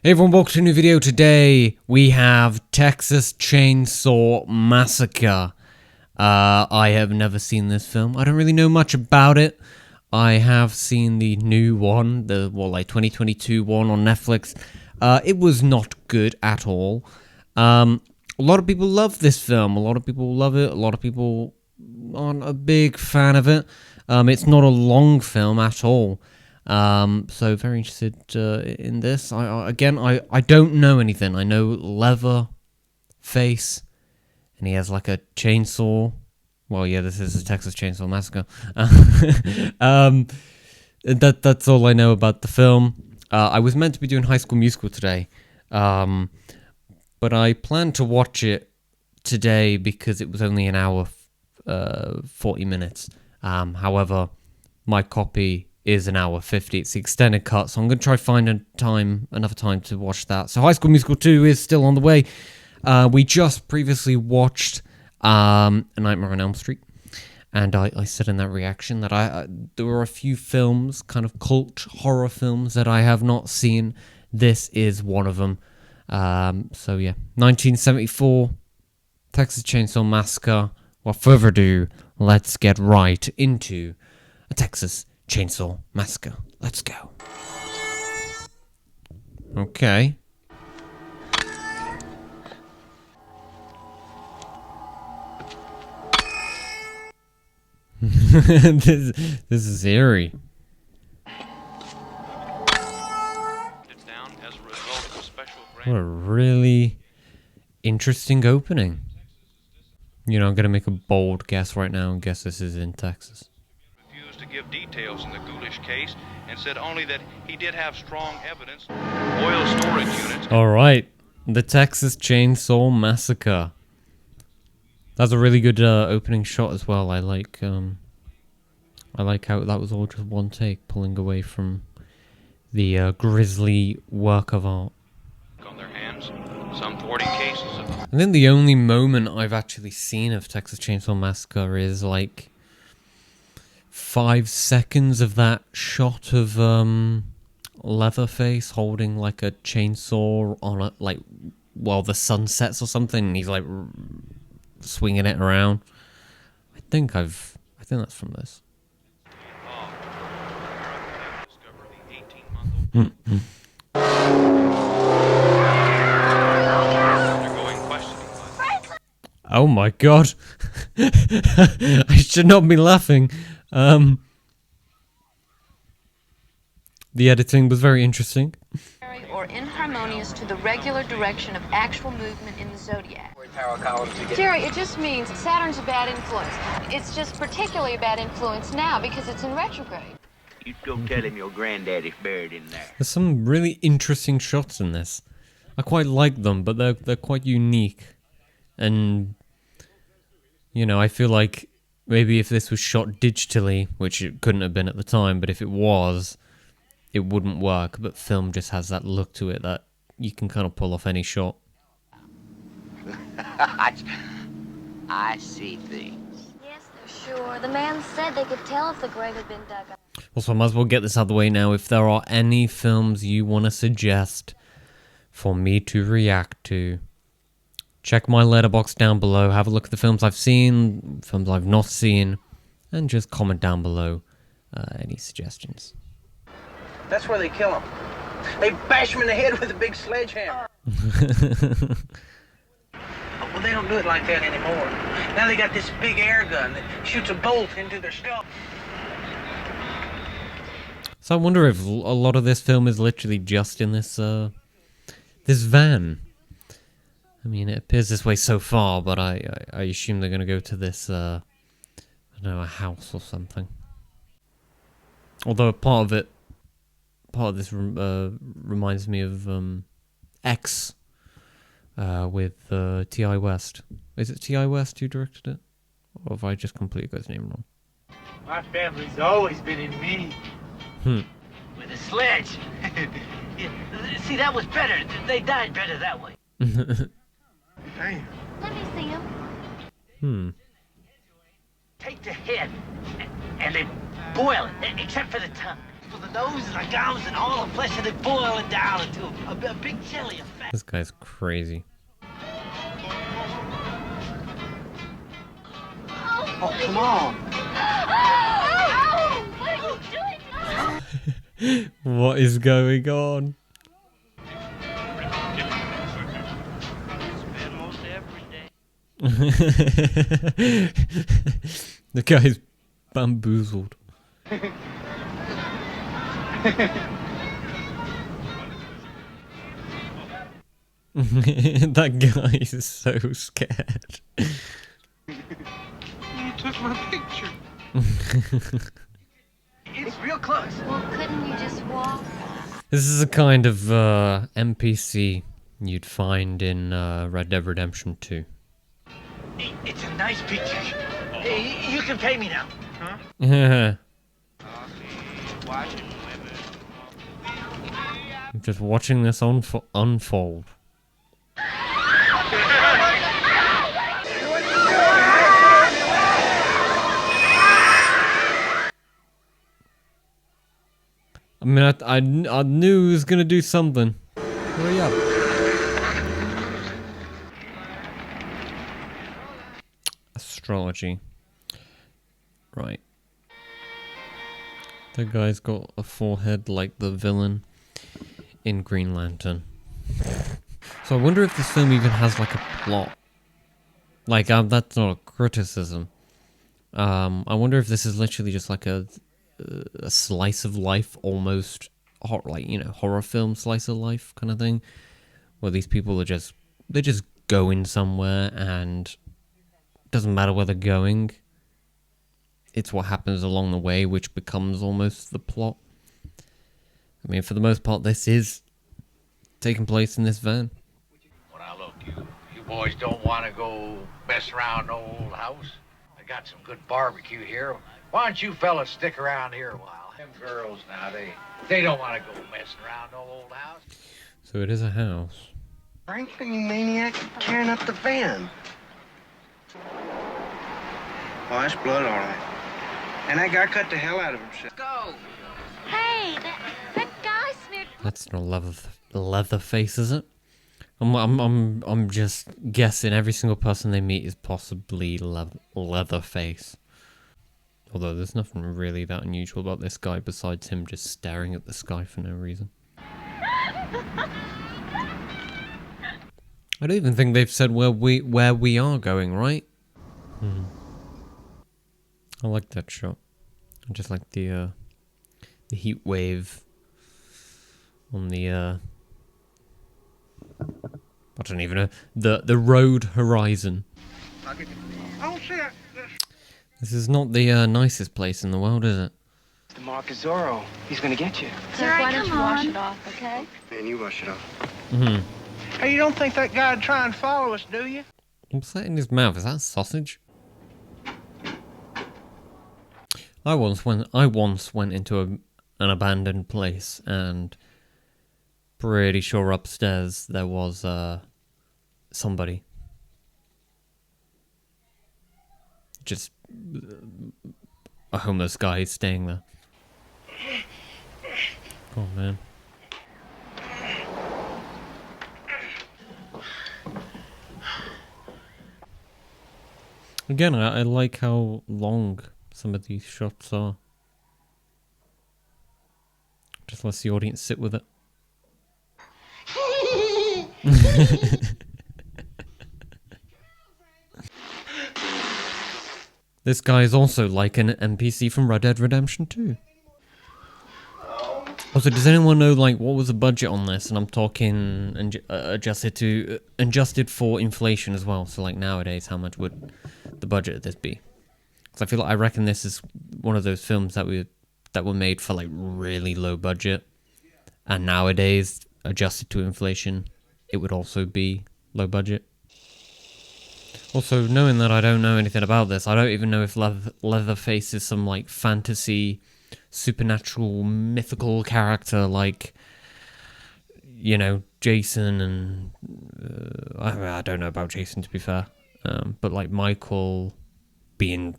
Hey everyone, welcome to a new video. Today we have Texas Chainsaw Massacre. I have never seen this film. I don't really know much about it. I have seen the new one, the 2022 one on Netflix. It was not good at all. A lot of people love this film. A lot of people love it. A lot of people aren't a big fan of it. It's not a long film at all. So very interested in this. I don't know anything. I know Leatherface, and he has like a chainsaw. Well, yeah, this is a Texas Chainsaw Massacre. That's all I know about the film. I was meant to be doing High School Musical today, but I planned to watch it today because it was only an hour, 40 minutes. However, my copy is an hour 50. It's the extended cut, so I'm going to try to find another time to watch that. So High School Musical 2 is still on the way. We just previously watched A Nightmare on Elm Street, and I said in that reaction that there were a few films, kind of cult horror films, that I have not seen. This is one of them. So yeah, 1974, Texas Chainsaw Massacre. Without further ado, let's get right into a Texas Chainsaw Massacre. Let's go. Okay. this is eerie. What a really interesting opening. You know, I'm gonna make a bold guess right now and guess this is in Texas. To give details in the ghoulish case and said only that he did have strong evidence. Oil storage units. All right, the Texas Chainsaw Massacre. That's a really good opening shot as well. I like how that was all just one take, pulling away from the grisly work of art. On their hands, some 40 cases of. I think the only moment I've actually seen of Texas Chainsaw Massacre is like 5 seconds of that shot of Leatherface holding like a chainsaw on a the sun sets or something, and he's like swinging it around. I think that's from this. Oh my god. I should not be laughing. The editing was very interesting. Or inharmonious to the regular direction of actual movement in the zodiac. Jerry, it just means Saturn's a bad influence. It's just particularly a bad influence now because it's in retrograde. You go tell him your granddaddy's buried in there. There's some really interesting shots in this. I quite like them, but they're quite unique. And you know, I feel like maybe if this was shot digitally, which it couldn't have been at the time, but if it was, it wouldn't work. But film just has that look to it that you can kind of pull off any shot. I see things. Yes, they're sure. The man said they could tell if the grave had been dug up. Also, I might as well get this out of the way now. If there are any films you want to suggest for me to react to, check my letterbox down below, have a look at the films I've seen, films I've not seen, and just comment down below any suggestions. That's where they kill him. They bash him in the head with a big sledgehammer. Well, they don't do it like that anymore. Now they got this big air gun that shoots a bolt into their skull. So I wonder if a lot of this film is literally just in this this van. I mean, it appears this way so far, but I assume they're going to go to this, I don't know, a house or something. Although part of this reminds me of X with T.I. West. Is it T.I. West who directed it? Or have I just completely got his name wrong? My family's always been in me. With a sledge. Yeah, see, that was better. They died better that way. Damn. Let me see him. Take the head and they boil it, except for the tongue. for the nose and the gums and all the flesh, and they boil it down into a big jelly of fat. This guy's crazy. Oh, come on. What are you doing? What is going on? Spend most every day. The guy's bamboozled. That guy is so scared. You took my picture. It's real close. Well, couldn't you just walk? This is a kind of NPC you'd find in Red Dead Redemption 2. It's a nice picture. You can pay me now. I'm Watching women. just watching this unfold. I mean, I knew he was gonna do something. Hurry up. Astrology. Right. The guy's got a forehead like the villain in Green Lantern. So I wonder if this film even has like a plot. Like, that's not a criticism. I wonder if this is literally just like a slice of life, almost like, you know, horror film slice of life kind of thing, where these people are just going somewhere, and doesn't matter where they're going, it's what happens along the way which becomes almost the plot. I mean, for the most part, this is taking place in this van. Well, now look, you boys don't want to go mess around no old house? I got some good barbecue here. Why don't you fellas stick around here a while? Them girls now, they don't want to go messing around no old house. So it is a house. Frankly, you maniac, tearing up the van. Oh, that's blood, all right. And that guy cut the hell out of himself. Go. Hey, that guy smeared. That's not Leatherface, is it? I'm just guessing every single person they meet is possibly Leatherface. Although there's nothing really that unusual about this guy besides him just staring at the sky for no reason. I don't even think they've said where we are going, right? I like that shot. I just like the heat wave on the I don't even know, the road horizon. I don't see it. This is not the nicest place in the world, is it? The Marcus Zorro. He's gonna get you. Jerry, Why don't you come wash on. it off, okay? Man, you wash it off. Hey, you don't think that guy'd try and follow us, do you? What's that in his mouth? Is that sausage? I once went into an abandoned place, and pretty sure upstairs there was somebody. Just a homeless guy staying there. Oh man. Again, I like how long some of these shots are. Just lets the audience sit with it. This guy is also like an NPC from Red Dead Redemption 2. Also, does anyone know like what was the budget on this? And I'm talking adjusted for inflation as well. So like nowadays, how much would the budget of this be? Because I reckon this is one of those films that were made for like really low budget, and nowadays, adjusted to inflation, it would also be low budget. Also, knowing that I don't know anything about this, I don't even know if Leatherface is some like fantasy, supernatural, mythical character like, you know, Jason and I don't know about Jason, to be fair, but like Michael being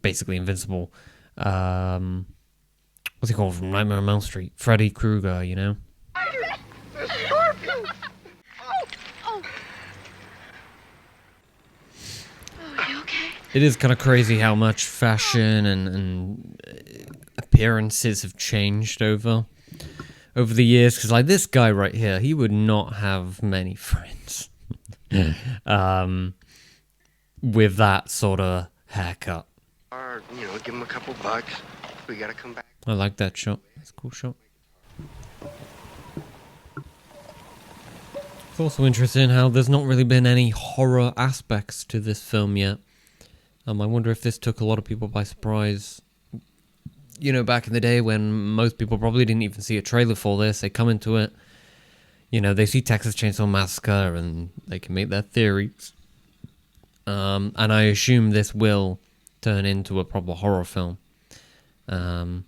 basically invincible, what's he called from Nightmare on Elm Street? Freddy Krueger, you know? It is kind of crazy how much fashion and appearances have changed over the years. Because like this guy right here, he would not have many friends with that sort of haircut. Or, give him a couple bucks. We gotta come back. I like that shot. That's a cool shot. It's also interesting how there's not really been any horror aspects to this film yet. I wonder if this took a lot of people by surprise. Back in the day when most people probably didn't even see a trailer for this, they come into it, they see Texas Chainsaw Massacre and they can make their theories. And I assume this will turn into a proper horror film. Come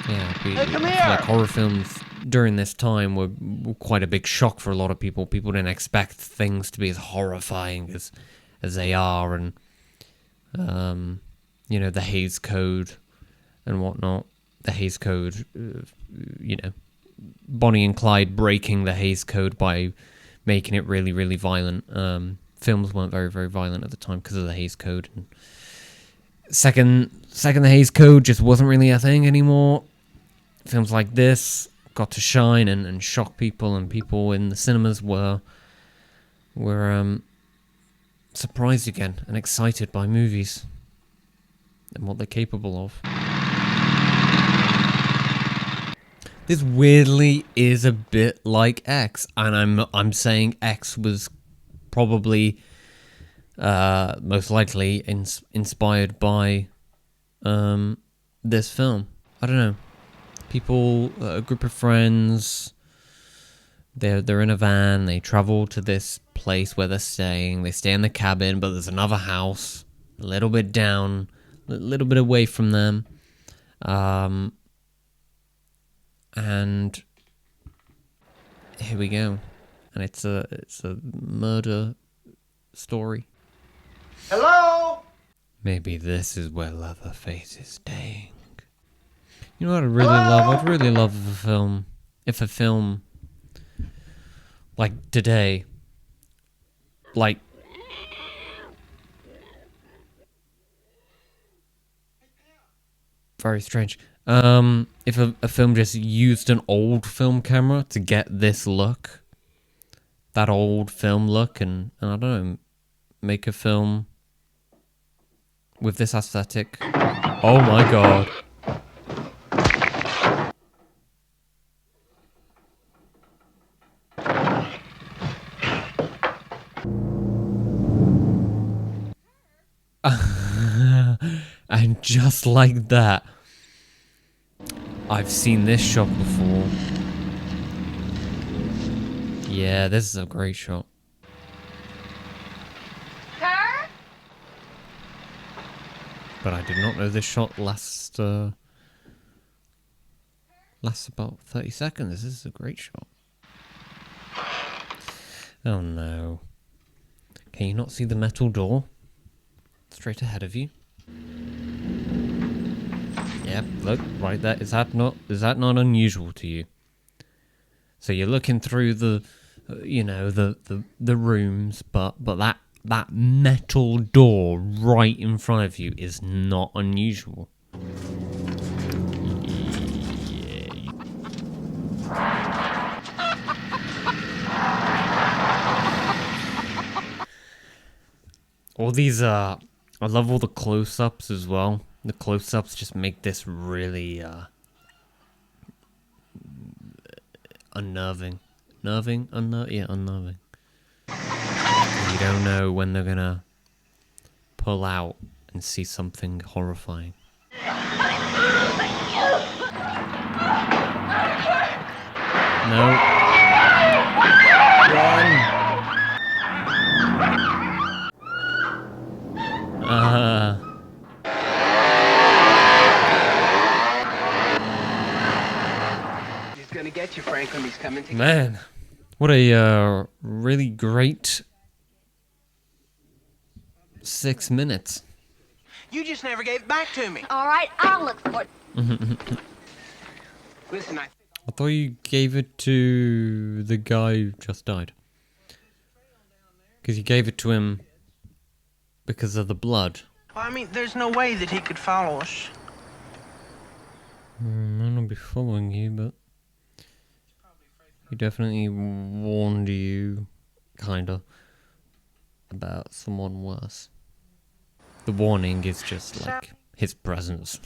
here! Like horror films during this time were quite a big shock for a lot of people. People didn't expect things to be as horrifying as they are, and the Hays Code and whatnot. The Hays Code, Bonnie and Clyde breaking the Hays Code by making it really, really violent. Films weren't very, very violent at the time because of the Hays Code. And second, the Hays Code just wasn't really a thing anymore. Films like this got to shine and shock people, and people in the cinemas were surprised again and excited by movies and what they're capable of. This weirdly is a bit like X, and I'm saying X was probably most likely inspired by this film. I don't know. People, a group of friends, they're in a van, they travel to this place where they're staying. They stay in the cabin, but there's another house a little bit down, a little bit away from them. And here we go. And it's a murder story. Hello? Maybe this is where Leatherface is staying. You know what I'd really love? I'd really love if a film like today, like very strange. If a film just used an old film camera to get this look, that old film look, and I don't know, make a film with this aesthetic. Oh my god. And just like that, I've seen this shot before. Yeah, this is a great shot. Her? But I did not know this shot lasts about 30 seconds. This is a great shot. Oh no. Can you not see the metal door? Straight ahead of you. Yep, look, right there. Is that not unusual to you? So you're looking through the rooms, but that metal door right in front of you is not unusual. All these I love all the close-ups as well. The close-ups just make this really unnerving. Unnerving? Yeah, unnerving. You don't know when they're gonna pull out and see something horrifying. No. Run! He's gonna get you, Franklin. He's coming to Man, what a really great 6 minutes. You just never gave it back to me. All right, I'll look for it. Listen, I thought you gave it to the guy who just died. Because you gave it to him because of the blood. Well, I mean, there's no way that he could follow us. I might not be following you, but he definitely warned you, kinda, about someone worse. The warning is just like his presence.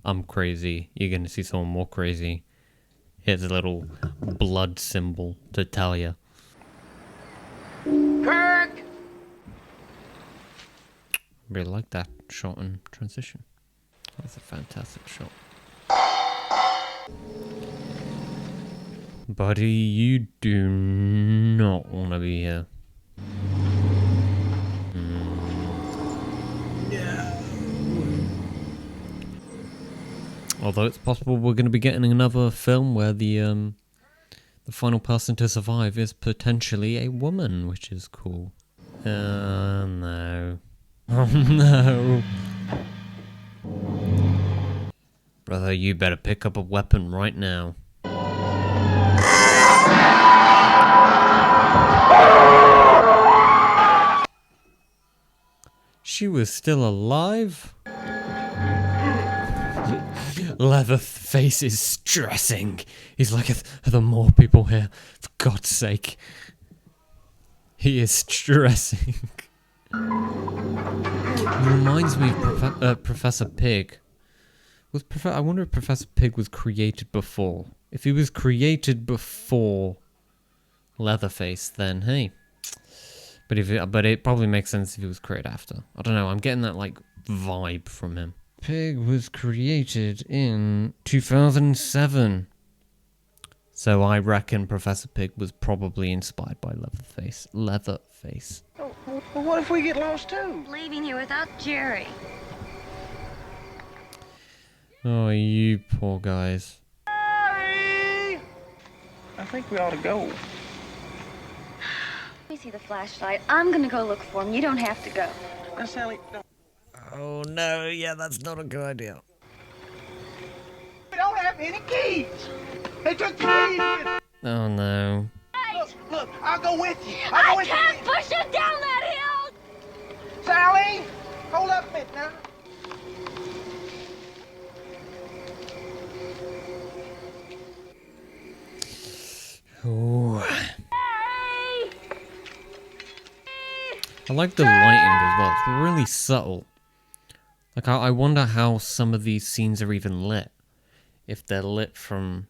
I'm crazy. You're gonna see someone more crazy. Here's a little blood symbol to tell you. Kirk! Really like that shot and transition. That's a fantastic shot. Buddy, you do not want to be here. Although it's possible we're going to be getting another film where the final person to survive is potentially a woman, which is cool. No. Oh no. Brother, you better pick up a weapon right now. She was still alive? Leatherface is stressing. He's like, are there more people here? For God's sake. He is stressing. He reminds me of Professor Pig. I wonder if Professor Pig was created before. If he was created before Leatherface, then hey. But it probably makes sense if he was created after. I don't know. I'm getting that like vibe from him. Pig was created in 2007. So I reckon Professor Pig was probably inspired by Leatherface. Leatherface. Oh, well, what if we get lost too? Leaving here without Jerry. Oh, you poor guys. Harry! I think we ought to go. Let me see the flashlight. I'm gonna go look for him. You don't have to go. Now, Sally, no. Oh no, yeah, that's not a good idea. We don't have any keys. They took the keys. Oh no. Look, I'll go with you. I can't push him down that hill! Sally, hold up a bit now. Oh. I like the lighting as well. It's really subtle. Like, I wonder how some of these scenes are even lit. If they're lit from,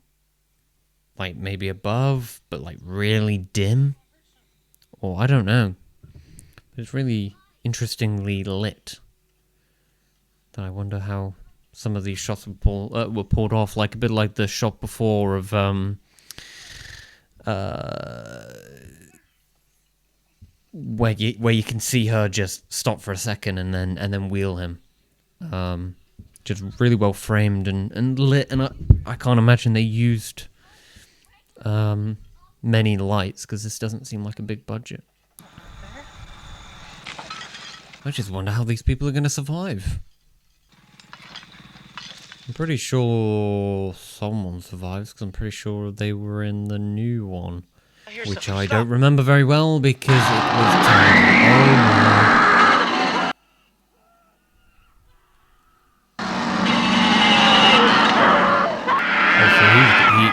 like, maybe above, but, like, really dim. Or, I don't know. But it's really interestingly lit. That I wonder how some of these shots were pulled off. Like, a bit like the shot before of, where you can see her just stop for a second and then wheel him. Just really well framed and lit, and I can't imagine they used many lights because this doesn't seem like a big budget. I just wonder how these people are going to survive. I'm pretty sure someone survives because I'm pretty sure they were in the new one, which I don't remember very well because it was terrible. Oh my.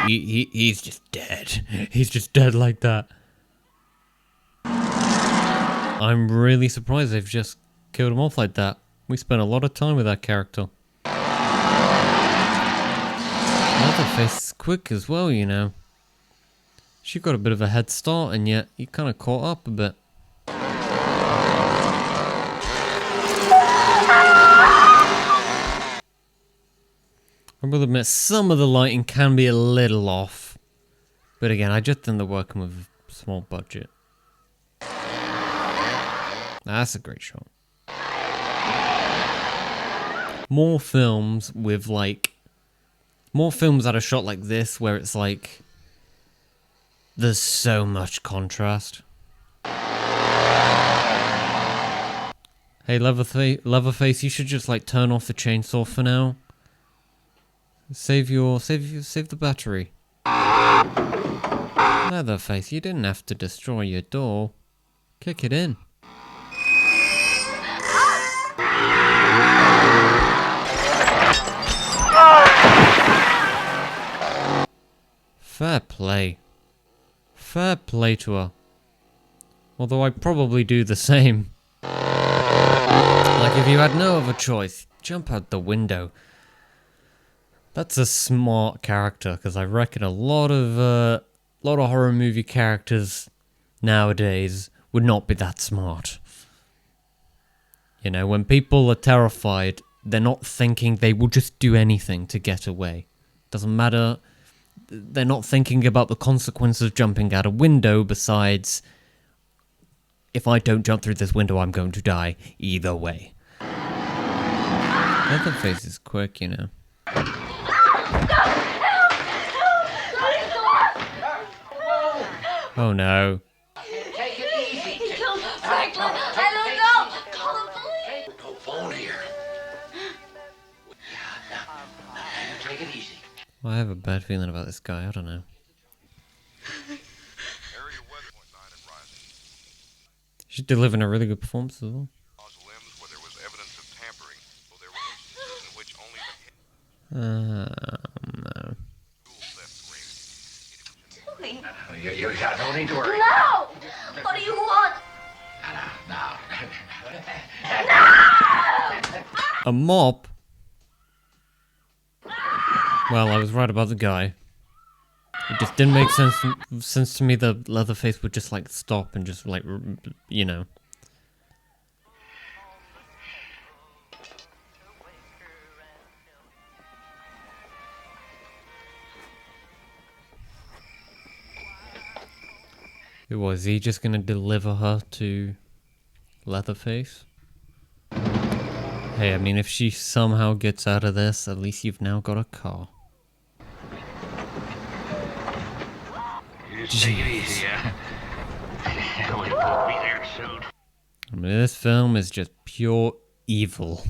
He's just dead. He's just dead like that. I'm really surprised they've just killed him off like that. We spent a lot of time with that character. Leatherface is quick as well, you know. She got a bit of a head start, and yet he kind of caught up a bit. I will admit, some of the lighting can be a little off. But again, I just think they're working with a small budget. That's a great shot. More films with like... More films that are shot like this, where it's like... There's so much contrast. Hey, Leatherface, you should just like turn off the chainsaw for now. Save the battery. Leatherface, you didn't have to destroy your door. Kick it in. Fair play. Fair play to her. Although I'd probably do the same. Like if you had no other choice, jump out the window. That's a smart character, because I reckon a lot of horror movie characters nowadays would not be that smart. You know, when people are terrified, they're not thinking they will just do anything to get away. Doesn't matter. They're not thinking about the consequences of jumping out a window besides, if I don't jump through this window, I'm going to die either way. Leatherface is quick, you know. Oh no. Take it easy. He killed Franklin. I don't know. Call the police. No phone here. Take it easy. Well, I have a bad feeling about this guy. I don't know. She's delivering a really good performance as well. No. You don't need to worry. No! What do you want? No. A mop? Well, I was right about the guy. It just didn't make sense to me that Leatherface would just like stop and just like, you know. Was he just gonna deliver her to Leatherface? Hey, I mean, if she somehow gets out of this, at least you've now got a car. Just take it easy, yeah. We'll be there soon. I mean, this film is just pure evil.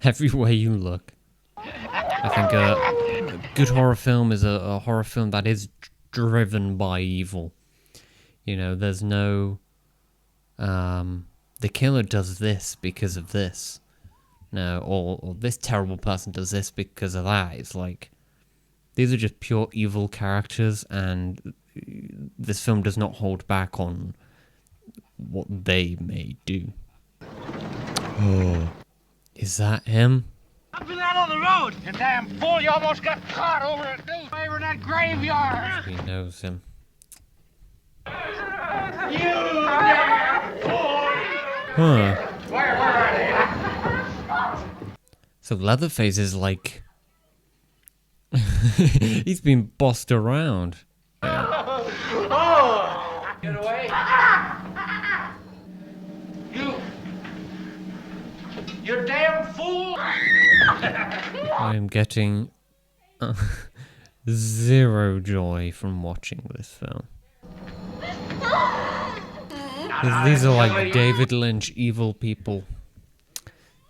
Everywhere you look. I think a good horror film is a horror film that is driven by evil. You know, there's no, the killer does this because of this. No, or this terrible person does this because of that. It's like, these are just pure evil characters, and this film does not hold back on what they may do. Oh, is that him? I've been out on the road. You damn fool, you almost got caught over a newspaper in that graveyard. He knows him. You damn fool. Huh. Where are they? So Leatherface is like... he's been bossed around. Oh! Get away. You damn fool. I am getting zero joy from watching this film. These are like David Lynch evil people.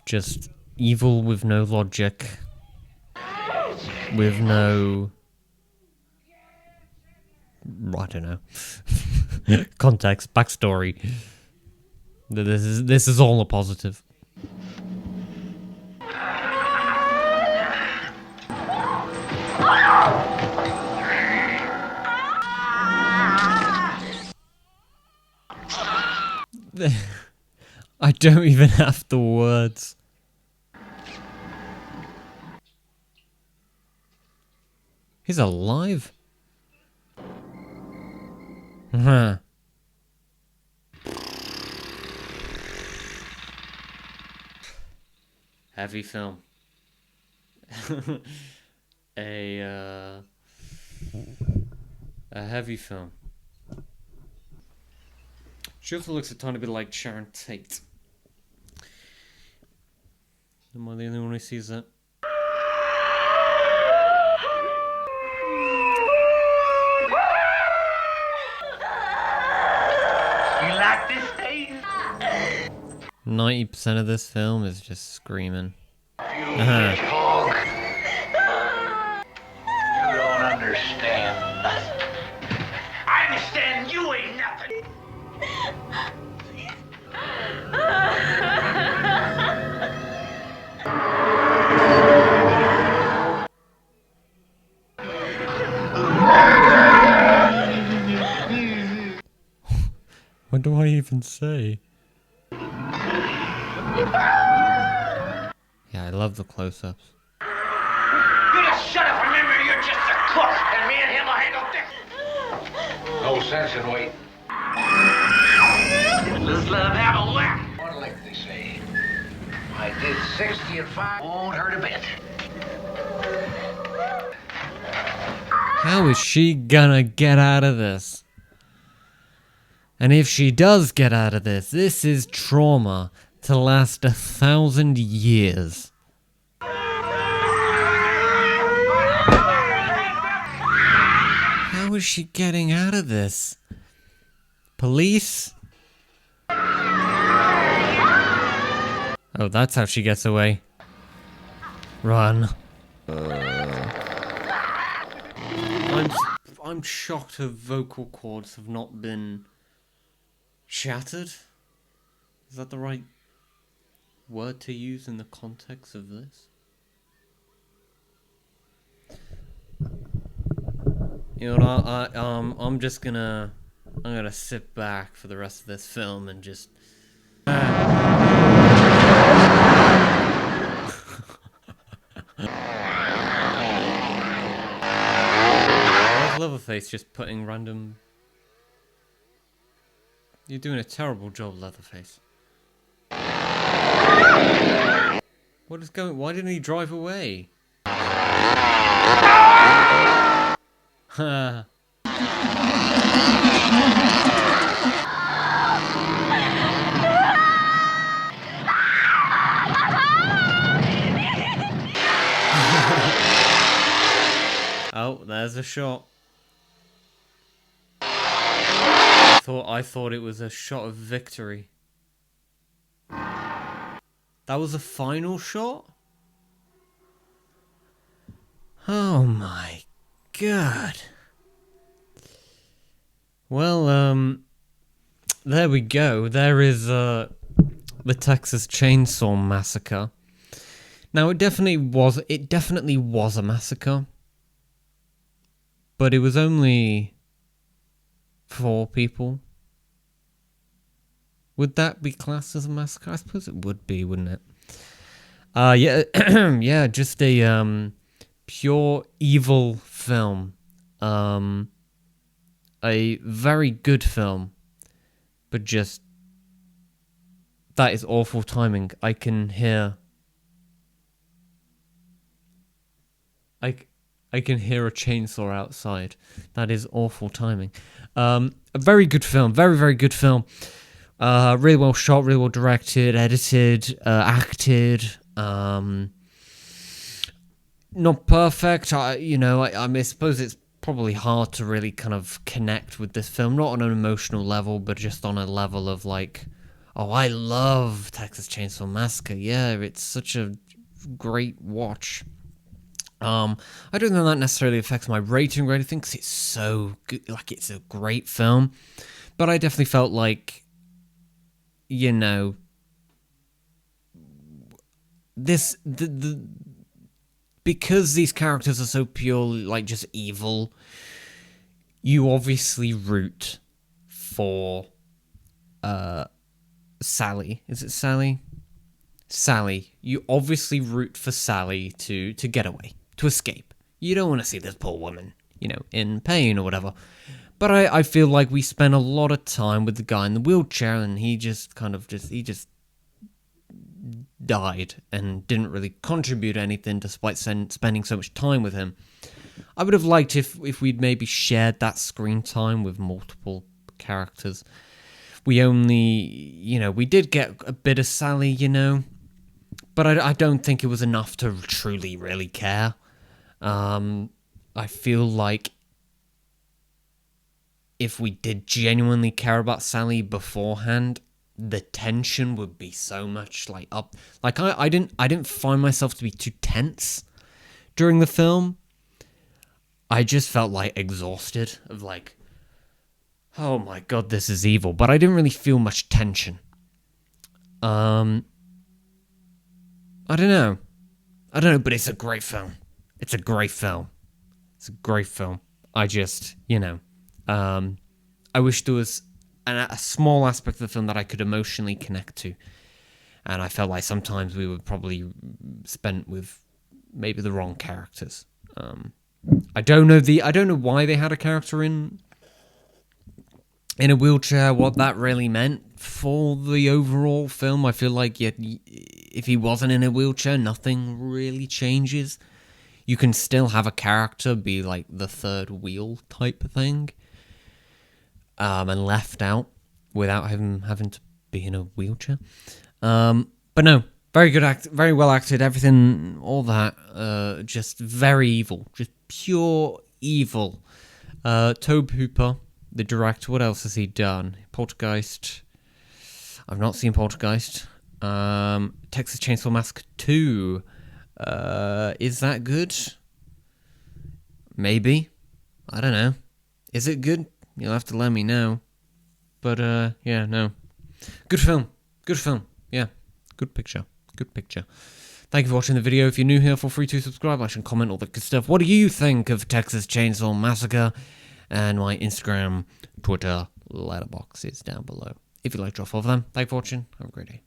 Just evil with no logic. With no... I don't know. Context, backstory. This is all a positive. I don't even have the words. He's alive? Huh. Heavy film. A heavy film. She also looks a tiny bit like Sharon Tate. Am I the only one who sees that? You like this thing? 90% of this film is just screaming. understand nothing. I understand you ain't nothing. What do I even say? Yeah, I love the close-ups. You just shut up. Remember, you're just a cook, and me and him will handle this. No sense in waiting. Let's let him have a whack. One lick, they say. I did 60 and 5. Won't hurt a bit. How is she gonna get out of this? And if she does get out of this, this is trauma to last 1,000 years. How is she getting out of this? Police? Oh, that's how she gets away. Run. I'm shocked her vocal cords have not been shattered. Is that the right word to use in the context of this? You know what? I'm gonna sit back for the rest of this film and just. Leatherface just putting random. You're doing a terrible job, Leatherface. What is going? Why didn't he drive away? Ha. Oh, there's a shot. I thought it was a shot of victory. That was the final shot? Oh my god. Well, there we go. There is the Texas Chainsaw Massacre. Now it definitely was a massacre. But it was only 4 people. Would that be classed as a massacre? I suppose it would be, wouldn't it? Yeah, yeah, just a pure evil film. A very good film, but just that is awful timing. I can hear. I can hear a chainsaw outside. That is awful timing. A very good film. Very, very good film. Really well shot, really well directed, edited, acted. Not perfect. I suppose it's probably hard to really kind of connect with this film. Not on an emotional level, but just on a level of like, oh, I love Texas Chainsaw Massacre. Yeah, it's such a great watch. I don't think that necessarily affects my rating or anything, because it's so good, like it's a great film. But I definitely felt like, because these characters are so purely like just evil, you obviously root for Sally. Is it Sally? Sally. You obviously root for Sally to get away, to escape. You don't want to see this poor woman, in pain or whatever. But I feel like we spent a lot of time with the guy in the wheelchair, and he just died and didn't really contribute anything despite spending so much time with him. I would have liked if we'd maybe shared that screen time with multiple characters. We only, we did get a bit of Sally, but I don't think it was enough to truly really care. I feel like if we did genuinely care about Sally beforehand, the tension would be so much up. Like I didn't find myself to be too tense during the film. I just felt like exhausted of like, oh my god, this is evil. But I didn't really feel much tension. I don't know, but it's a great film. It's a great film. I just, I wish there was a small aspect of the film that I could emotionally connect to. And I felt like sometimes we were probably spent with maybe the wrong characters. I don't know why they had a character in a wheelchair, what that really meant for the overall film. I feel like if he wasn't in a wheelchair, nothing really changes. You can still have a character be like the third wheel type of thing, and left out without him having to be in a wheelchair. But no, very good very well acted, everything, all that. Just very evil, just pure evil. Tobe Hooper, the director. What else has he done? Poltergeist. I've not seen Poltergeist. Texas Chainsaw Massacre 2. Is that good? Maybe. I don't know. Is it good? You'll have to let me know. But, yeah, no. Good film. Yeah. Good picture. Thank you for watching the video. If you're new here, feel free to subscribe, like, and comment, all that good stuff. What do you think of Texas Chainsaw Massacre? And my Instagram, Twitter, letterbox is down below. If you'd like to drop off them, thank you for watching. Have a great day.